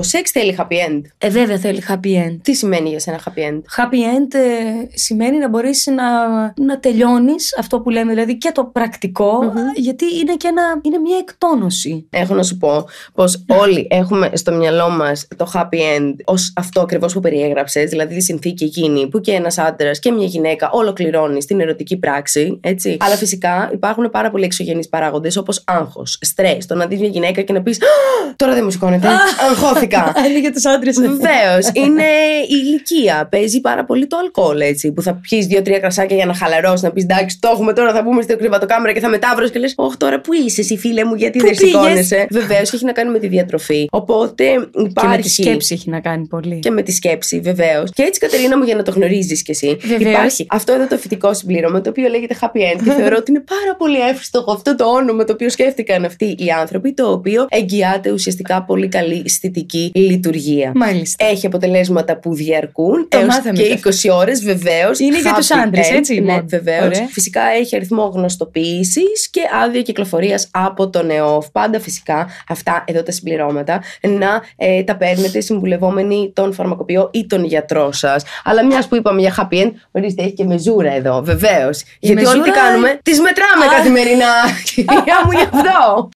Το σεξ θέλει happy end. Βέβαια θέλει happy end. Τι σημαίνει για σένα happy end? Happy end σημαίνει να μπορείς να τελειώνεις αυτό που λέμε, δηλαδή και το πρακτικό, γιατί είναι μια εκτόνωση. Έχω να σου πω πως όλοι έχουμε στο μυαλό μας το happy end ως αυτό ακριβώς που περιέγραψες, δηλαδή τη συνθήκη εκείνη που και ένας άντρας και μια γυναίκα ολοκληρώνει στην ερωτική πράξη, έτσι. Αλλά φυσικά υπάρχουν πάρα πολλοί εξωγενείς παράγοντες όπως άγχος, στρες, το να δεις μια γυναίκα και να πεις τώρα δεν μου σηκώνεται, αγχώθηκα. Είναι για τους άντρες. Βεβαίως, είναι η ηλικία. Παίζει πάρα πολύ το αλκοόλ, έτσι. Που θα πιεις 2-3 κρασάκια για να χαλαρώσεις, να πεις εντάξει, το έχουμε τώρα, θα μπούμε στο κρεβατοκάμερα και θα μετάβρωσες και λες όχι τώρα που είσαι εσύ, φίλε μου, γιατί δεν σηκώνεσαι. Βεβαίως, έχει να κάνει με τη διατροφή. Οπότε υπάρχει. Και με τη σκέψη έχει να κάνει πολύ. Και με τη σκέψη, βεβαίως. Και έτσι, Κατερίνα μου, για να το γνωρίζεις κι εσύ, υπάρχει αυτό εδώ το φυτικό συμπλήρωμα, το οποίο λέγεται happy end και θεωρώ ότι είναι πάρα πολύ εύστοχο αυτό το όνομα το οποίο σκέφτηκαν αυτοί οι άνθρωποι, το οποίο εγγυάται ουσιαστικά πολύ καλή αισθητική λειτουργία. Μάλιστα. Έχει αποτελέσματα που διαρκούν έως και 20 ώρες, βεβαίως. Είναι για τους άντρες, έτσι. Ναι, βεβαίως. Φυσικά έχει αριθμό γνωστοποίησης και άδεια κυκλοφορίας από τον ΕΟΦ. Πάντα φυσικά αυτά εδώ τα συμπληρώματα να τα παίρνετε συμβουλευόμενοι τον φαρμακοποιό ή τον γιατρό σας. Αλλά μιας που είπαμε για happy end, ορίστε, έχει και μεζούρα εδώ, βεβαίως. Γιατί όλοι τι κάνουμε, τις μετράμε καθημερινά. Κυρία μου, γι' αυτό.